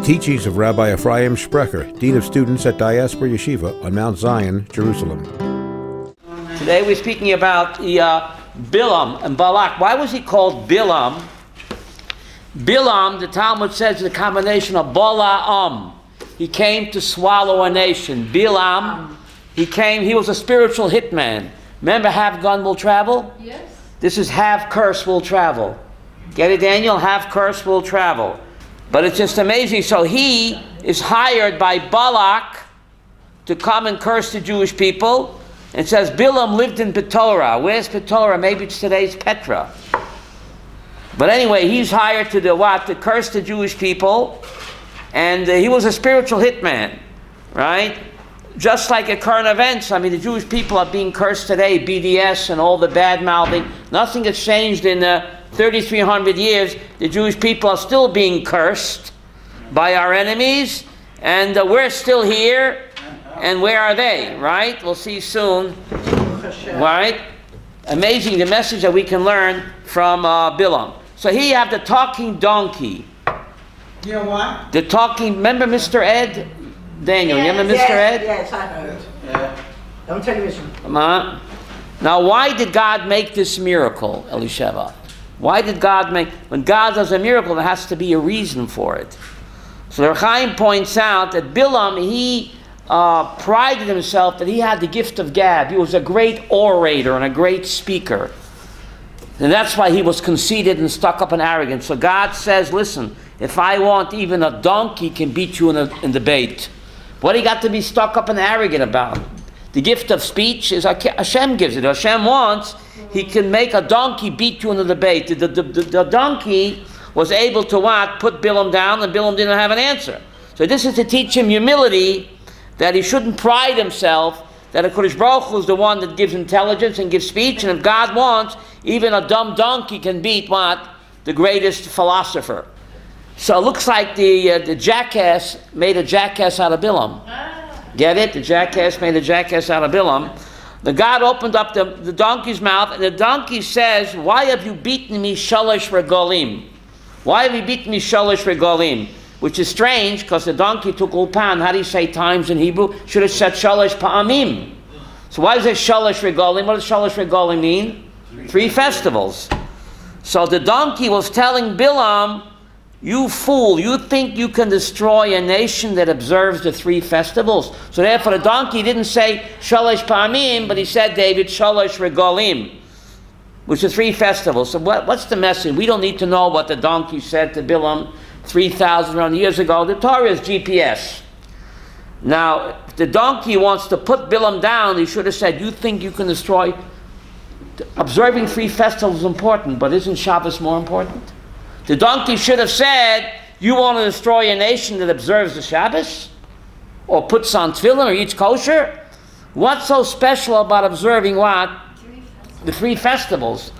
The teachings of Rabbi Ephraim Sprecher, Dean of Students at Diaspora Yeshiva on Mount Zion, Jerusalem. Today we're speaking about Balaam and Balak. Why was he called Balaam? Balaam, the Talmud says, is a combination of Balaam. He came to swallow a nation. Balaam, he was a spiritual hitman. Remember, have gun will travel? Yes. This is have curse will travel. Get it, Daniel? Have curse will travel. But it's just amazing. So he is hired by Balak to come and curse the Jewish people. And it says Balaam lived in Petorah. Where's Petorah? Maybe it's today's Petra. But anyway, he's hired to do what? To curse the Jewish people. And he was a spiritual hitman, right? Just like at current events, I mean, the Jewish people are being cursed today, BDS and all the bad mouthing. Nothing has changed in 3,300 years. The Jewish people are still being cursed by our enemies, and we're still here. And where are they, right? We'll see soon, right? Amazing, the message that we can learn from Balaam. So here you have the talking donkey. You know what? The talking, remember Mr. Ed? Daniel, you remember Mr. Ed? Yes, I heard. Yeah. Don't tell me something. Come on. Now, why did God make this miracle, Elisheva? Why did God make... When God does a miracle, there has to be a reason for it. So the Chaim points out that Balaam, he prided himself that he had the gift of gab. He was a great orator and a great speaker. And that's why he was conceited and stuck up and arrogant. So God says, listen, if I want, even a donkey can beat you in debate. What do you got to be stuck up and arrogant about? The gift of speech is Hashem gives it. Hashem wants, he can make a donkey beat you in a debate. The donkey was able to what? Put Balaam down, and Balaam didn't have an answer. So this is to teach him humility, that he shouldn't pride himself, that HaKadosh Baruch Hu is the one that gives intelligence and gives speech, and if God wants, even a dumb donkey can beat what? The greatest philosopher. So it looks like the jackass made a jackass out of Balaam. Get it? The jackass made a jackass out of Balaam. The God opened up the donkey's mouth, and the donkey says, why have you beaten me shalosh regalim? Why have you beaten me shalosh regalim? Which is strange, because the donkey took ulpan. How do you say times in Hebrew? Should have said shalosh pa'amim. So why is it shalosh regalim? What does shalosh regalim mean? 3 festivals. So the donkey was telling Balaam, you fool, you think you can destroy a nation that observes the 3 festivals? So therefore the donkey didn't say shalosh pa'amim, but he said, David, shalosh regalim, which are 3 festivals. So what's the message? We don't need to know what the donkey said to Balaam 3,000 years ago. The Torah is GPS. Now, if the donkey wants to put Balaam down, he should have said, you think you can destroy... Observing 3 festivals is important, but isn't Shabbos more important? The donkey should have said, you want to destroy a nation that observes the Shabbos? Or puts on tefillin or eats kosher? What's so special about observing what? The 3 festivals.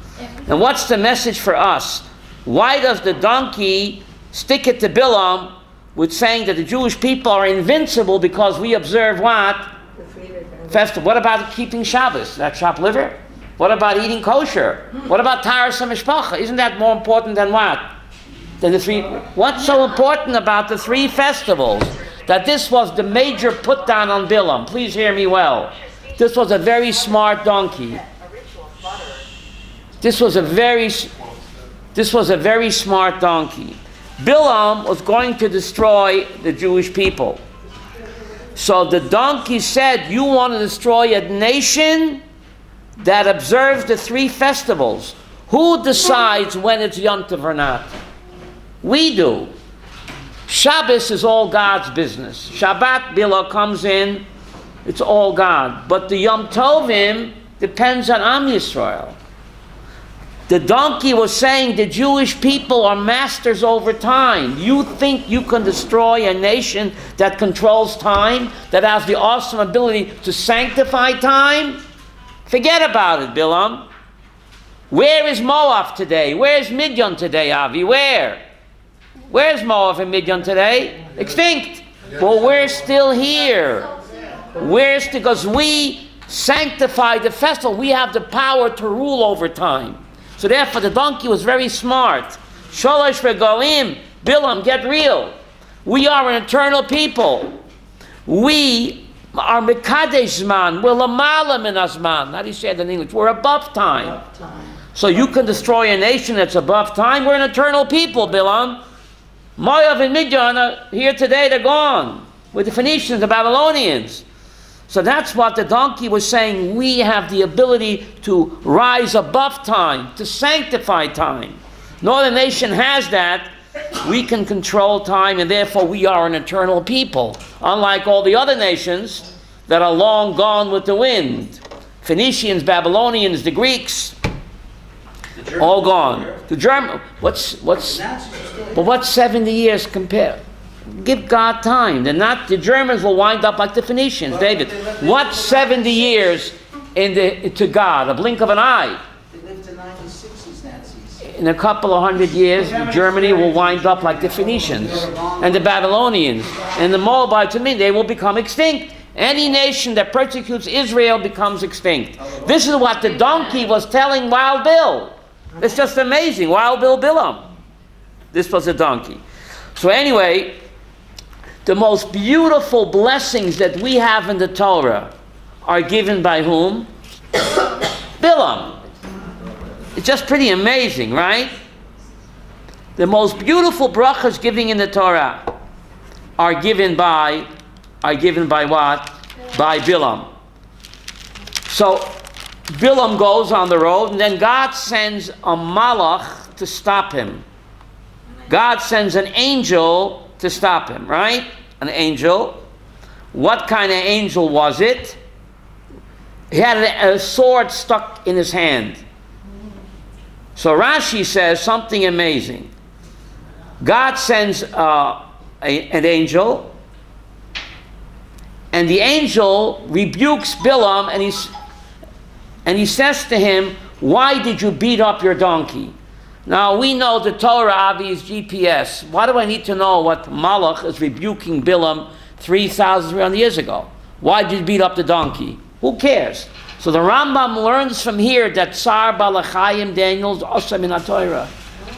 And what's the message for us? Why does the donkey stick it to Balaam with saying that the Jewish people are invincible because we observe what? Festival. What about keeping Shabbos? That chopped liver? What about eating kosher? What about Taras HaMishpacha? Isn't that more important than what? Than the 3? What's so important about the 3 festivals? That this was the major put down on Balaam. Please hear me well. This was a very smart donkey. This was a very smart donkey. Balaam was going to destroy the Jewish people. So the donkey said, you want to destroy a nation that observes the 3 festivals. Who decides when it's Yom Tov or not? We do. Shabbos is all God's business. Shabbat, Bila comes in, it's all God. But the Yom Tovim depends on Am Yisrael. The donkey was saying the Jewish people are masters over time. You think you can destroy a nation that controls time, that has the awesome ability to sanctify time? Forget about it, Balaam. Where is Moab today? Where's Midian today, Avi? Where's Moab and Midian today? Extinct. Well, we're still here. Because we sanctify the festival. We have the power to rule over time. So therefore the donkey was very smart. Shalosh regalim, Balaam, get real. We are an eternal people. We are Mekadesh Zman. We're Lamala Min Azman. How do you say that in English? We're above time. So you can destroy a nation that's above time. We're an eternal people, Balaam. Moav and Midian are here today, they're gone. With the Phoenicians, the Babylonians. So that's what the donkey was saying. We have the ability to rise above time, to sanctify time. No other nation has that. We can control time, and therefore we are an eternal people. Unlike all the other nations that are long gone with the wind. Phoenicians, Babylonians, the Greeks, all gone. The German, what's 70 years compared? Give God time. The Germans will wind up like the Phoenicians. David, what's 70 years to God? A blink of an eye. They lived to 1960s, Nazis. In a couple of 100 years, Germany will wind up like the Phoenicians and the Babylonians and the Moabites. They will become extinct. Any nation that persecutes Israel becomes extinct. This is what the donkey was telling Wild Bill. It's just amazing. Wild Bill Balaam. This was a donkey. So anyway, the most beautiful blessings that we have in the Torah are given by whom? Balaam. It's just pretty amazing, right? The most beautiful brachas giving in the Torah are given by what? By Balaam. So Balaam goes on the road, and then God sends a malach to stop him. God sends an angel to stop him, right? An angel. What kind of angel was it? He had a sword stuck in his hand. So Rashi says something amazing. God sends an angel, and the angel rebukes Balaam, and he says to him, "Why did you beat up your donkey?" Now we know the Torah, Avi, is GPS. Why do I need to know what Malach is rebuking Balaam 3,300 years ago? Why did you beat up the donkey? Who cares? So the Rambam learns from here that Tsar Balachayim Daniel's Osam in Torah.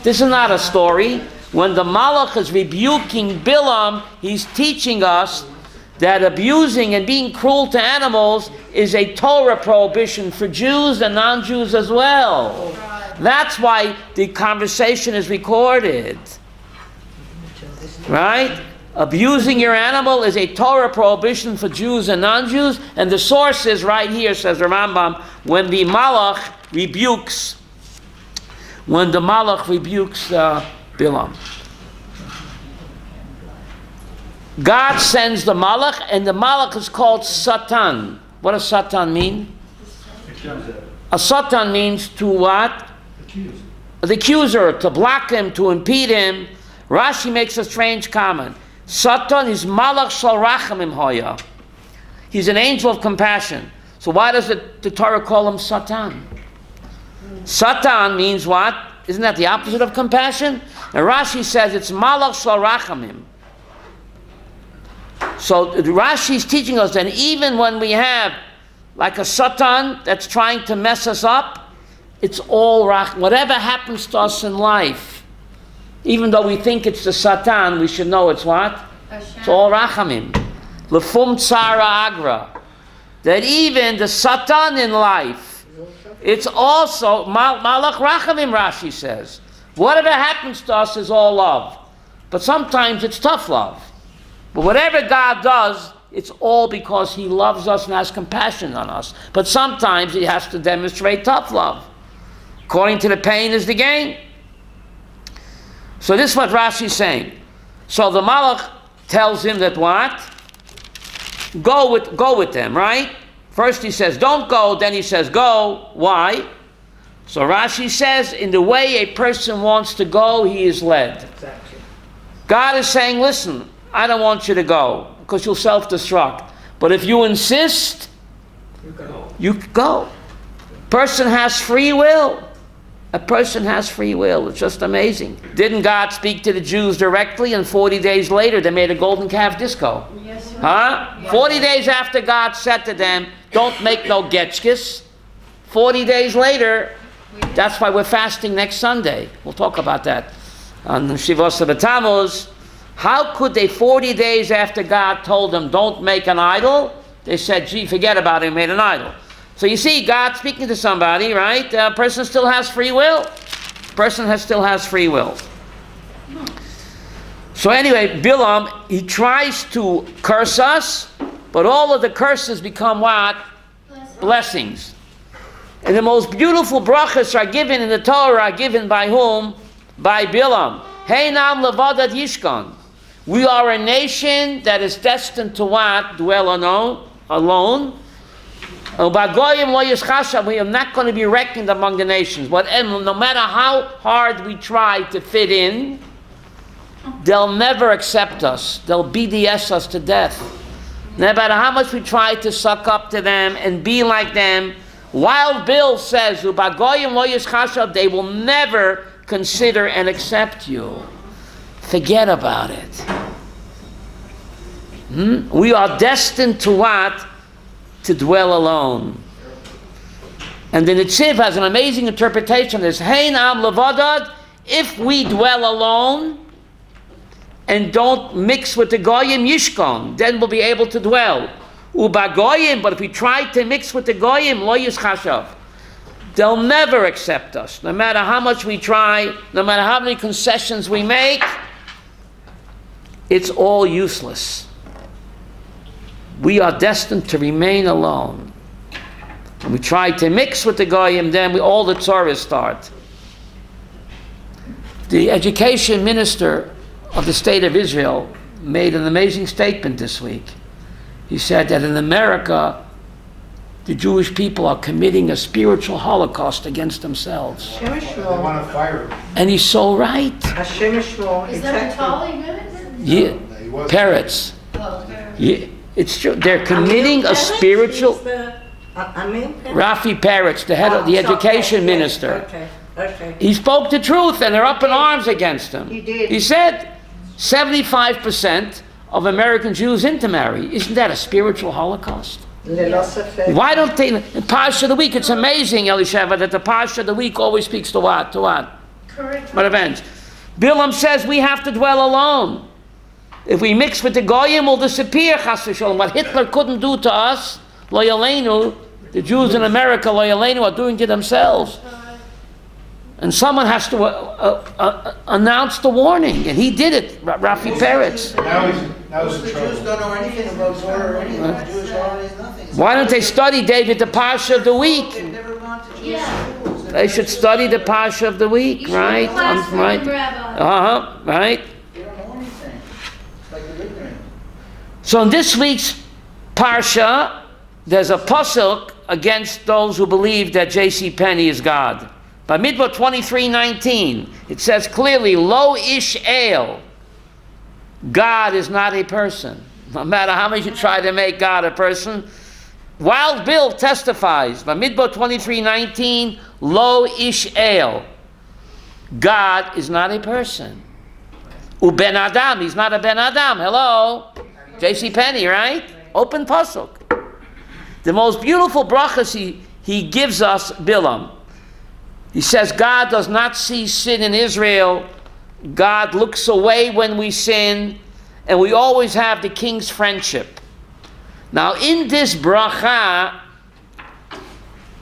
This is not a story. When the Malach is rebuking Balaam, he's teaching us that abusing and being cruel to animals is a Torah prohibition for Jews and non-Jews as well. That's why the conversation is recorded. Right? Abusing your animal is a Torah prohibition for Jews and non-Jews, and the source is right here, says the Rambam, when the Malach rebukes Balaam. God sends the Malach, and the Malach is called Satan. What does Satan mean? A Satan means to what? The accuser, to block him, to impede him. Rashi makes a strange comment. Satan is Malach Shal Rachamim Hoya. He's an angel of compassion. So why does the Torah call him Satan? Satan means what? Isn't that the opposite of compassion? And Rashi says it's Malach Shal Rachamim. So Rashi is teaching us that even when we have like a Satan that's trying to mess us up, it's all whatever happens to us in life, even though we think it's the Satan, we should know it's what? It's all Rachamim. Lefum Tzara Agra. That even the Satan in life, it's also Malach Rachamim, Rashi says. Whatever happens to us is all love. But sometimes it's tough love. But whatever God does, it's all because He loves us and has compassion on us. But sometimes He has to demonstrate tough love. According to the pain is the gain. So this is what Rashi is saying. So the Malach tells him that what? Go with them, right? First he says, don't go. Then he says, go. Why? So Rashi says, in the way a person wants to go, he is led. Exactly. God is saying, listen, I don't want you to go because you'll self-destruct. But if you insist, you go. Person has free will. A person has free will. It's just amazing. Didn't God speak to the Jews directly, and 40 days later they made a golden calf disco? Yes, sir. Huh? Yes. 40 days after God said to them, don't make no getchkis. 40 days later, that's why we're fasting next Sunday. We'll talk about that. On Shivos B'Tammuz, How could they, 40 days after God told them, don't make an idol, they said, gee, forget about it, and made an idol. So you see, God speaking to somebody, right? A person still has free will. Still has free will. So anyway, Balaam, he tries to curse us, but all of the curses become what? Blessings. And the most beautiful brachas are given in the Torah, are given by whom? By Balaam. Heinam levadat yishkan. We are a nation that is destined to what? Dwell alone. We are not going to be reckoned among the nations. No matter how hard we try to fit in, they'll never accept us. They'll BDS us to death. No matter how much we try to suck up to them and be like them, Wild Bill says, they will never consider and accept you. Forget about it. We are destined to what? To dwell alone. And the Netziv has an amazing interpretation of this. Hein am levadad, if we dwell alone and don't mix with the goyim yishkon, then we'll be able to dwell. Uba goyim, but if we try to mix with the goyim, lo yischashav, they'll never accept us. No matter how much we try, no matter how many concessions we make, it's all useless. We are destined to remain alone. When we try to mix with the goyim, then all the tzores start. The education minister of the state of Israel made an amazing statement this week. He said that in America, the Jewish people are committing a spiritual holocaust against themselves. They want to fire him. And he's so right. Is that a Tali minute? Yeah, parrots. Yeah, it's true. They're committing a spiritual. Rafi Peretz, the head of the education minister. Okay. He spoke the truth, and they're up in arms against him. He did. He said 75% of American Jews intermarry. Isn't that a spiritual holocaust? Why don't they? In Parshat of the week, it's amazing, Elisheva, that the Parshat of the week always speaks to what? To what? Correct. What events? Balaam says we have to dwell alone. If we mix with the goyim, we'll disappear. Chas v'sholom. What Hitler couldn't do to us, lo yaleinu, the Jews in America, lo yaleinu, are doing to themselves. And someone has to announce the warning, and he did it, Rafi Peretz. Now he's in trouble. The Jews don't know anything about Torah or anything. Jewish law is nothing. Why don't they study, David, the Parsha of the week? They've never gone to Jewish schools. They should study the Parsha of the week, right? Right. Right. They don't know anything. It's like they're ignorant. So in this week's Parsha, there's a pasuk against those who believe that J.C. Penney is God. By Midbar 23:19, it says clearly, Lo ish el, God is not a person. No matter how much you try to make God a person. Wild Bill testifies, by Midbar 23:19, Lo ish el, God is not a person. Ben Adam, he's not a Ben Adam. Hello? J.C. Penney, right? Open pasuk. The most beautiful brachas he gives us, Balaam. He says God does not see sin in Israel. God looks away when we sin, and we always have the king's friendship. Now in this bracha,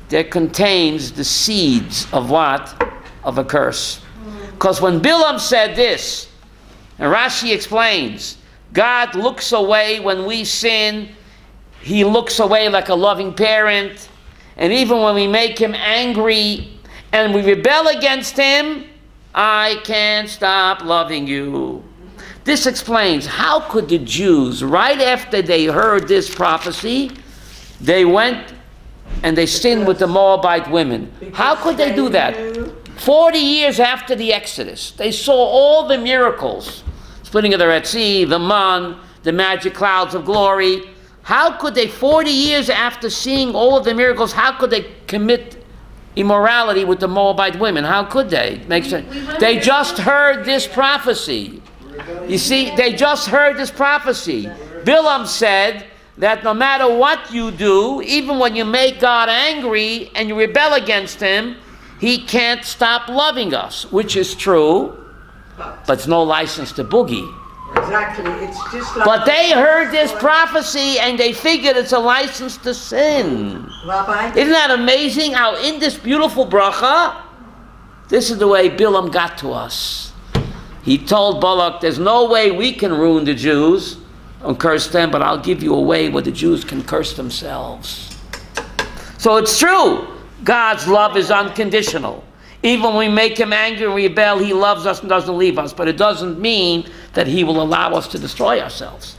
there contains the seeds of what? Of a curse. Because when Balaam said this, and Rashi explains, God looks away when we sin. He looks away like a loving parent. And even when we make him angry and we rebel against him, I can't stop loving you. This explains how could the Jews, right after they heard this prophecy, they went and they sinned with the Moabite women. How could they do that? 40 years after the Exodus, they saw all the miracles. Splitting of the Red Sea, the man, the magic clouds of glory. How could they, 40 years after seeing all of the miracles, how could they commit immorality with the Moabite women? How could they? Makes sense. They just heard this prophecy. You see, they just heard this prophecy. Balaam said that no matter what you do, even when you make God angry and you rebel against him, he can't stop loving us, which is true, but it's no license to boogie. Exactly. It's just like. But they heard this prophecy and they figured it's a license to sin. Rabbi? Isn't that amazing how in this beautiful bracha, this is the way Balaam got to us. He told Balak, there's no way we can ruin the Jews and curse them, but I'll give you a way where the Jews can curse themselves. So it's true. God's love is unconditional. Even when we make him angry and rebel, he loves us and doesn't leave us. But it doesn't mean that he will allow us to destroy ourselves.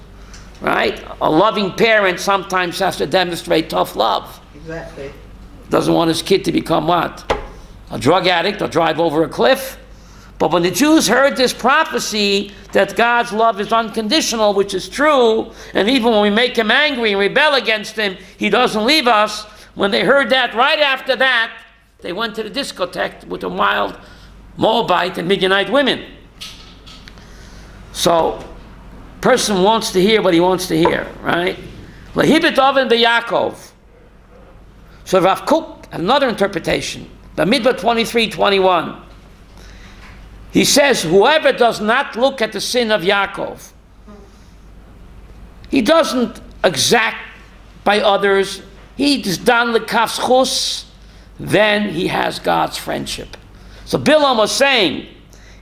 Right? A loving parent sometimes has to demonstrate tough love. Exactly. Doesn't want his kid to become what? A drug addict or drive over a cliff. But when the Jews heard this prophecy that God's love is unconditional, which is true, and even when we make him angry and rebel against him, he doesn't leave us. When they heard that, right after that, they went to the discotheque with the wild Moabite and Midianite women. So, person wants to hear what he wants to hear, right? Lahibit oven beYaakov. So Rav Kook, another interpretation, Bamidbar 23:21. He says, whoever does not look at the sin of Yaakov, he doesn't exact by others, he is dan lekafschus, then he has God's friendship. So Balaam was saying,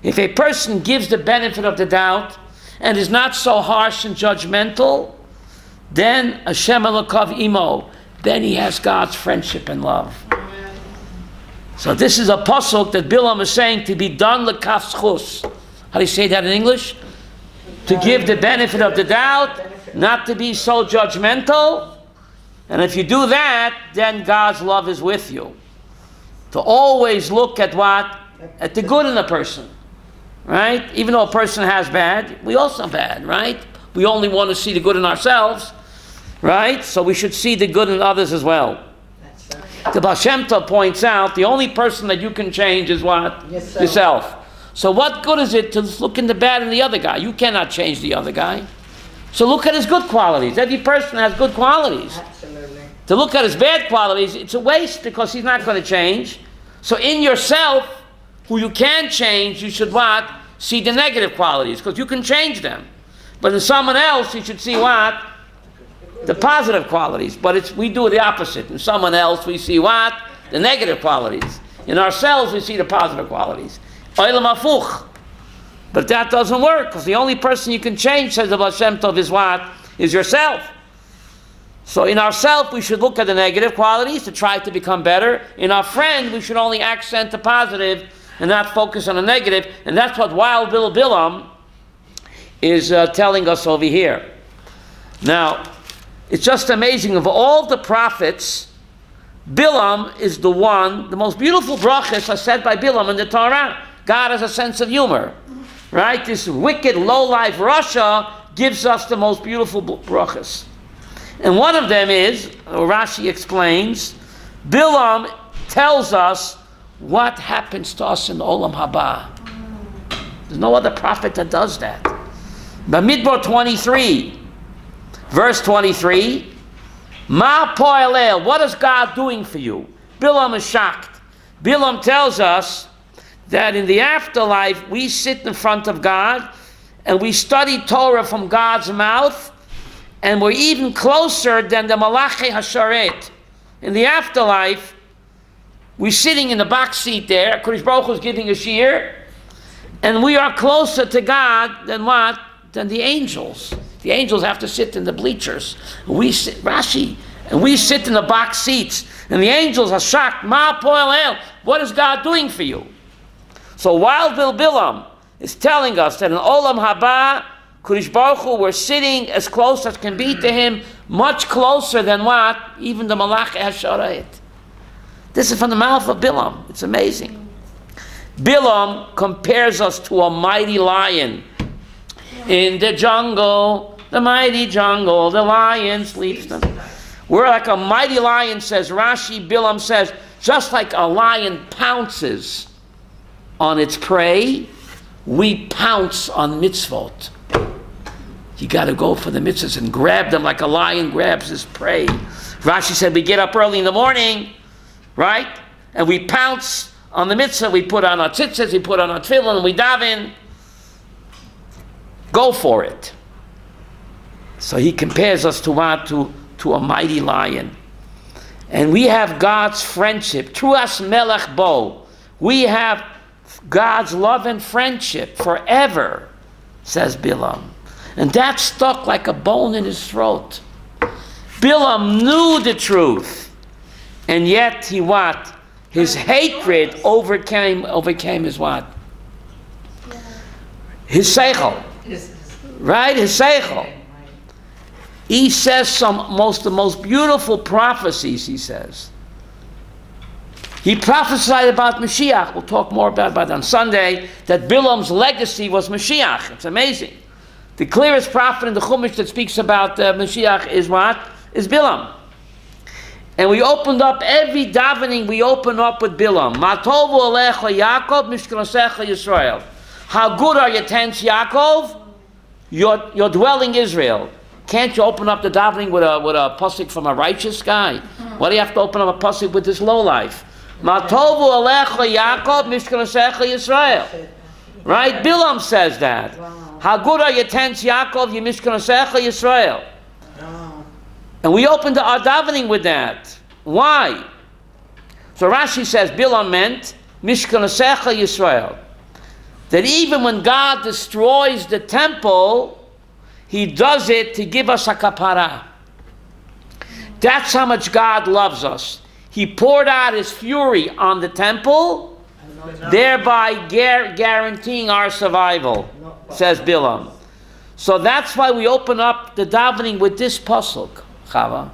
if a person gives the benefit of the doubt and is not so harsh and judgmental, then Hashem Elokav imo, then he has God's friendship and love. So this is a pasuk that Balaam is saying to be done lekafschus. How do you say that in English? To give the benefit of the doubt, not to be so judgmental. And if you do that, then God's love is with you. To always look at what? At the good in a person. Right? Even though a person has bad, we also have bad, right? We only want to see the good in ourselves. Right? So we should see the good in others as well. The Baal Shem Tov points out, the only person that you can change is what? Yourself. So what good is it to look in the bad in the other guy? You cannot change the other guy. So look at his good qualities. Every person has good qualities. Absolutely. To look at his bad qualities, it's a waste because he's not going to change. So in yourself, who you can change, you should what? See the negative qualities because you can change them. But in someone else, you should see what? The positive qualities. But we do the opposite. In someone else, we see what? The negative qualities. In ourselves, we see the positive qualities. Olam hafuch. But that doesn't work because the only person you can change, says the Baal Shem Tov, is what? Is yourself. So in ourselves, we should look at the negative qualities to try to become better. In our friend, we should only accent the positive and not focus on the negative. And that's what Wild Bill Balaam is telling us over here. Now, it's just amazing. Of all the prophets, Balaam is the one, the most beautiful brachas are said by Balaam in the Torah. God has a sense of humor. Right? This wicked, low-life Rasha gives us the most beautiful brachas. And one of them is, Rashi explains, Balaam tells us what happens to us in the Olam Haba. There's no other prophet that does that. Bamidbar 23, verse 23, Ma po'elel, what is God doing for you? Balaam is shocked. Balaam tells us that in the afterlife, we sit in front of God and we study Torah from God's mouth, and we're even closer than the Malachi Hasharet. In the afterlife, we're sitting in the box seat there. Kodesh Baruch Hu is giving a shiur, and we are closer to God than what? Than the angels. The angels have to sit in the bleachers. We sit, Rashi, and we sit in the box seats. And the angels are shocked. Ma po'elel, what is God doing for you? So while Balaam is telling us that in Olam Haba, Kodesh Baruch Hu, we're sitting as close as can be to Him, much closer than what? Even the Malachi Hasharet. This is from the mouth of Balaam. It's amazing. Balaam compares us to a mighty lion. In the jungle, the mighty jungle, the lion sleeps. We're like a mighty lion, says Rashi. Balaam says, just like a lion pounces on its prey, we pounce on mitzvot. You got to go for the mitzvahs and grab them like a lion grabs his prey. Rashi said we get up early in the morning, right? And we pounce on the mitzvah. We put on our tzitzis, we put on our tefillin, and we daven. Go for it. So he compares us to what? To a mighty lion. And we have God's friendship. Truas melech bo. We have God's love and friendship forever, says Balaam. And that stuck like a bone in his throat. Balaam knew the truth. And yet he what? His hatred overcame his what? His seichel. Right? His seichel. He says the most beautiful prophecies, he says. He prophesied about Mashiach. We'll talk more about it on Sunday, that Balaam's legacy was Mashiach. It's amazing. The clearest prophet in the Chumash that speaks about Mashiach is what? Is Balaam. And we opened up every davening, we open up with Balaam. Matovu alecha Yaakov, mishkanasecha Yisrael. How good are your tents, Yaakov? Your dwelling Israel. Can't you open up the davening with a pasuk from a righteous guy? Why do you have to open up a pasuk with this lowlife? Matovu alecha Yaakov, mishkanasecha Yisrael. Right? Balaam says that. How good are your tents, Yaakov, your mishkanasecha Yisrael. And we opened our davening with that. Why? So Rashi says Balaam meant Mishkanasecha Yisrael. That even when God destroys the temple, he does it to give us a kapara. That's how much God loves us. He poured out his fury on the temple, thereby guaranteeing our survival, says Balaam. So that's why we open up the davening with this pasuk. Chava,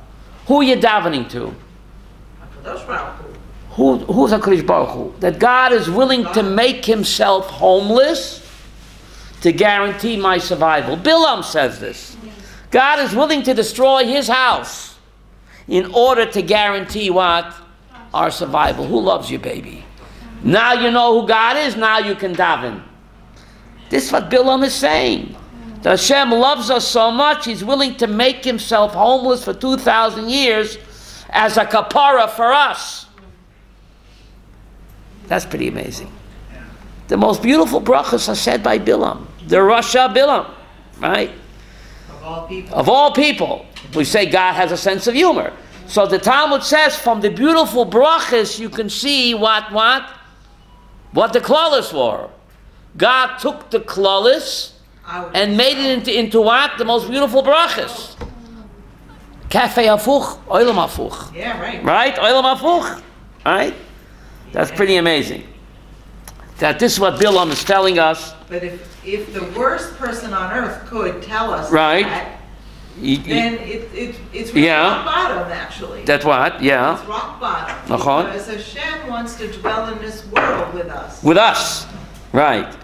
who are you davening to? Who's HaKadosh Baruch Hu? That God is willing to make himself homeless to guarantee my survival. Balaam says this. God is willing to destroy his house in order to guarantee what? Our survival. Who loves you, baby? Now you know who God is, now you can daven. This is what Balaam is saying. That Hashem loves us so much, he's willing to make himself homeless for 2,000 years as a kapara for us. That's pretty amazing. The most beautiful brachas are said by Balaam. The Rasha Balaam, right? Of all people. Of all people. We say God has a sense of humor. So the Talmud says from the beautiful brachas you can see what the klalis were. God took the klalis and made it into what? The most beautiful brachas. Cafe hafuch, oilam hafuch. Yeah, right. Right? Oilam hafuch. Right? That's pretty amazing. That this is what Balaam is telling us. But if the worst person on earth could tell us right. that, then it's really rock bottom, actually. That's what? Yeah. It's rock bottom. Uh-huh. Because Hashem wants to dwell in this world with us. With us. Right.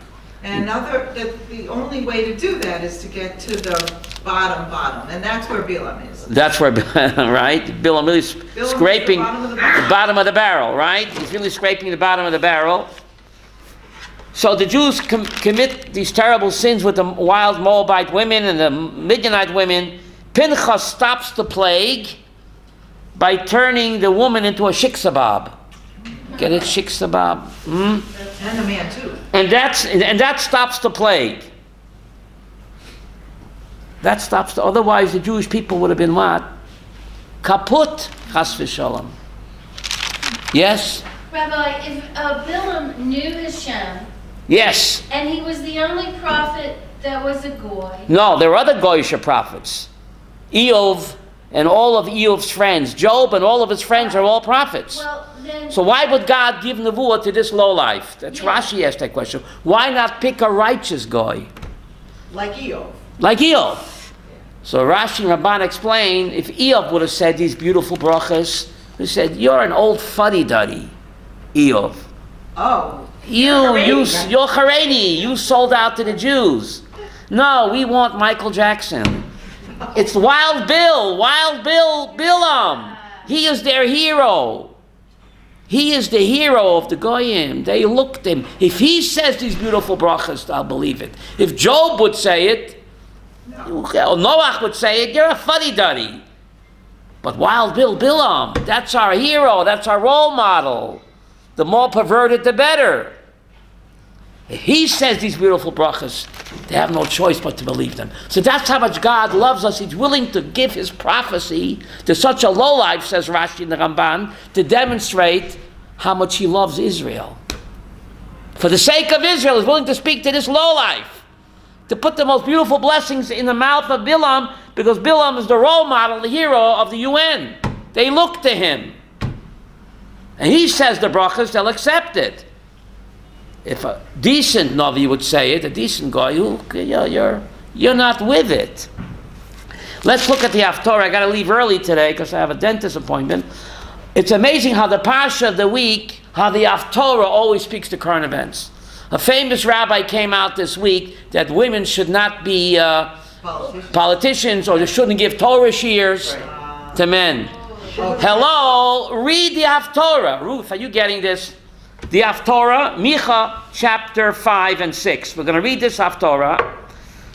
And the only way to do that is to get to the bottom, and that's where Balaam is. That's where, right? Balaam really scraping the bottom of the barrel, right? He's really scraping the bottom of the barrel. So the Jews commit these terrible sins with the wild Moabite women and the Midianite women. Pinchas stops the plague by turning the woman into a shiksabab. Get it? Shiksabab. And the man too. And that stops the plague. That stops otherwise the Jewish people would have been what? Kaput, chas v'shalom. Yes? Rabbi, if Balaam knew Hashem, yes. And he was the only prophet that was a goy. No, there are other goyish prophets. Eov and all of Eov's friends, Job and all of his friends are all prophets. Well, then, so why would God give nevuah to this lowlife? That's Rashi asked that question. Why not pick a righteous goy? Like Eov. Like Eov. So Rashi and Rabban explain, if Eov would have said these beautiful brachas, he said, you're an old fuddy-duddy, Eov. Oh. You're Haredi. You sold out to the Jews. No, we want Michael Jackson. It's Wild Bill Balaam. He is their hero. He is the hero of the Goyim. They looked at him. If he says these beautiful brachas, I'll believe it. If Job would say it, or Noach would say it, you're a fuddy-duddy. But Wild Bill Balaam, that's our hero. That's our role model. The more perverted, the better. He says these beautiful brachas. They have no choice but to believe them. So that's how much God loves us. He's willing to give his prophecy to such a lowlife, says Rashi in the Ramban, to demonstrate how much he loves Israel. For the sake of Israel, he's willing to speak to this lowlife, to put the most beautiful blessings in the mouth of Balaam, because Balaam is the role model, the hero of the UN. They look to him. And he says the brachas, they'll accept it. If a decent Navi would say it, a decent guy, you're not with it. Let's look at the haftorah. I got to leave early today because I have a dentist appointment. It's amazing how the Parsha of the week, how the haftorah always speaks to current events. A famous rabbi came out this week that women should not be politicians, or they shouldn't give Torah shears to men. Hello, read the haftorah. Ruth, are you getting this? The haftorah, Micha, chapter 5 and 6. We're going to read this haftorah.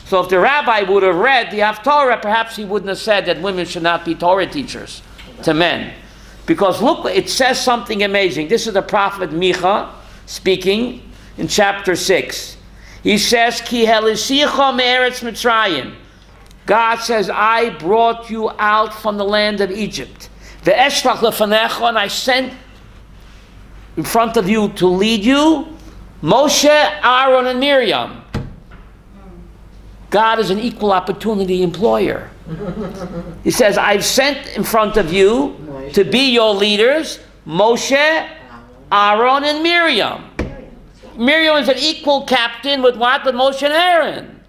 So if the rabbi would have read the haftorah, perhaps he wouldn't have said that women should not be Torah teachers to men. Because look, it says something amazing. This is the prophet Micha speaking in chapter 6. He says, Ki helisicha me'eretz Mitzrayim. God says, I brought you out from the land of Egypt. Ve'eshlach lefanecha, and I sent in front of you to lead you, Moshe, Aaron, and Miriam. God is an equal opportunity employer. He says, I've sent in front of you to be your leaders, Moshe, Aaron, and Miriam. Miriam is an equal captain with what? With Moshe and Aaron.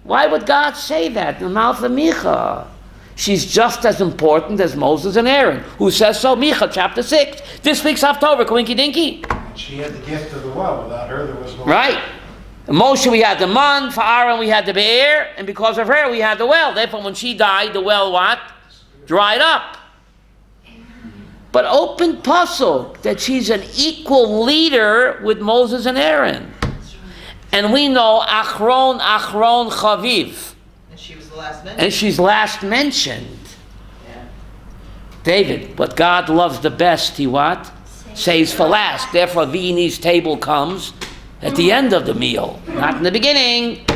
Why would God say that in the mouth of Micha? She's just as important as Moses and Aaron. Who says so? Micha, chapter 6. This week's haftorah, Kawinky Dinky. She had the gift of the well. Without her, there was no... Right. Moshe, we had the man. For Aaron, we had the be'er. And because of her, we had the well. Therefore, when she died, the well what? Dried up. But open pasuk that she's an equal leader with Moses and Aaron. And we know Achron Chaviv. And she was the last mentioned. And she's last mentioned. Yeah. David, what God loves the best, he what? Saves for last. Therefore, Vini's table comes at the end of the meal, not in the beginning.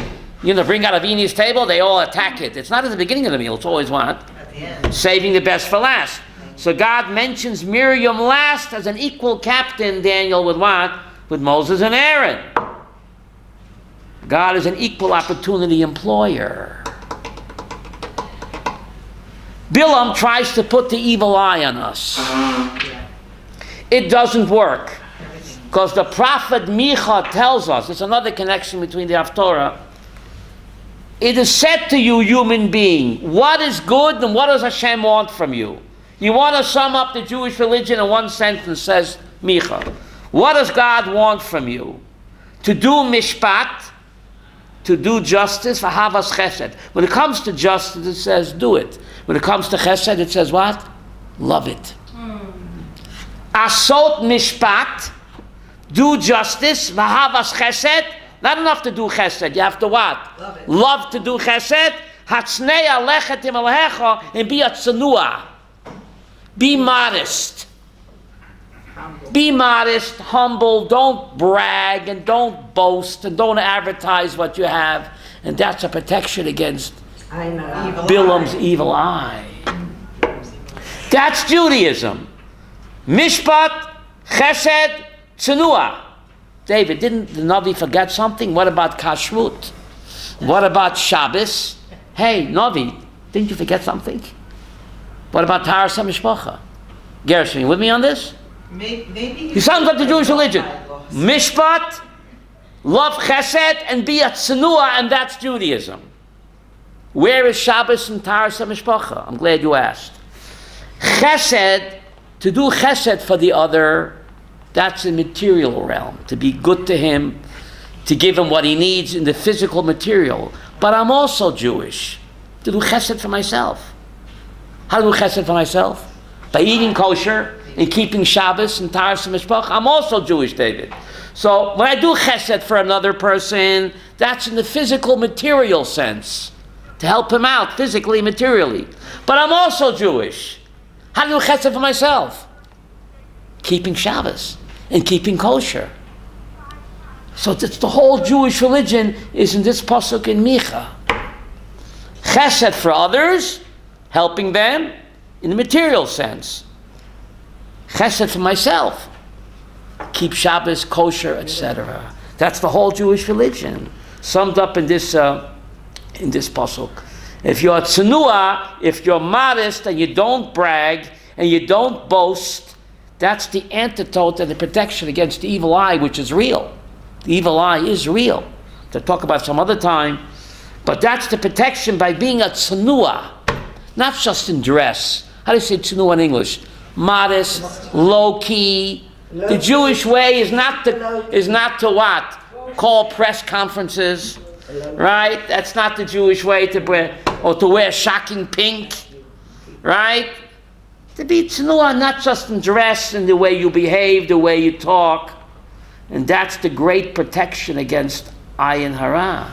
You know, bring out a Vini's table, they all attack it. It's not at the beginning of the meal, it's always what? At the end. Saving the best for last. So God mentions Miriam last as an equal captain, Daniel, with what? With Moses and Aaron. God is an equal opportunity employer. Balaam tries to put the evil eye on us. It doesn't work. Because the prophet Micha tells us, it's another connection between the haftorah. It is said to you, human being, what is good and what does Hashem want from you? You want to sum up the Jewish religion in one sentence, says Micha. What does God want from you? To do mishpat, to do justice, v'havas chesed. When it comes to justice, it says do it. When it comes to chesed, it says what? Love it. Asot mishpat, do justice, v'havas chesed. Not enough to do chesed, you have to what? Love to do chesed. Hatznei alechet im alecha, and be a tzenua. Be modest. Be modest, humble, don't brag and don't boast and don't advertise what you have. And that's a protection against Balaam's evil eye. That's Judaism. Mishpat, chesed, tzenua. David, didn't the Navi forget something? What about kashrut? What about Shabbos? Hey, Navi, didn't you forget something? What about Taras HaMishpacha? Gershon, you with me on this? Maybe He sounds like the Jewish religion. Mishpat, love chesed, and be a tzenua, and that's Judaism. Where is Shabbos and Taras HaMishpacha? I'm glad you asked. Chesed, to do chesed for the other, that's a material realm. To be good to him, to give him what he needs in the physical material. But I'm also Jewish. To do chesed for myself. How do I do chesed for myself? By eating kosher and keeping Shabbos and Taras HaMishpacha. I'm also Jewish, David. So when I do chesed for another person, that's in the physical, material sense. To help him out physically, materially. But I'm also Jewish. How do I do chesed for myself? Keeping Shabbos and keeping kosher. So that's the whole Jewish religion is in this pasuk in Micha. Chesed for others, helping them in the material sense. Chesed for myself, keep Shabbos kosher, etc. That's the whole Jewish religion, summed up in this pasuk. If you're tzenua, if you're modest and you don't brag and you don't boast, that's the antidote and the protection against the evil eye, which is real. The evil eye is real. To talk about some other time, but that's the protection by being a tzenua, not just in dress. How do you say tzenua in English? Modest, low key. The Jewish way is not to what? Call press conferences, right? That's not the Jewish way to wear shocking pink, right? To be tzenua, not just in dress and the way you behave, the way you talk, and that's the great protection against ayin hara.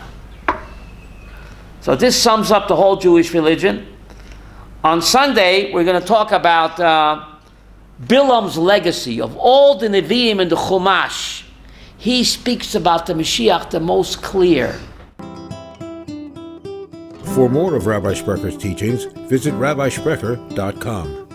So this sums up the whole Jewish religion. On Sunday, we're going to talk about Balaam's legacy. Of all the Nevi'im and the Chumash, he speaks about the Mashiach the most clear. For more of Rabbi Sprecher's teachings, visit rabbisprecher.com.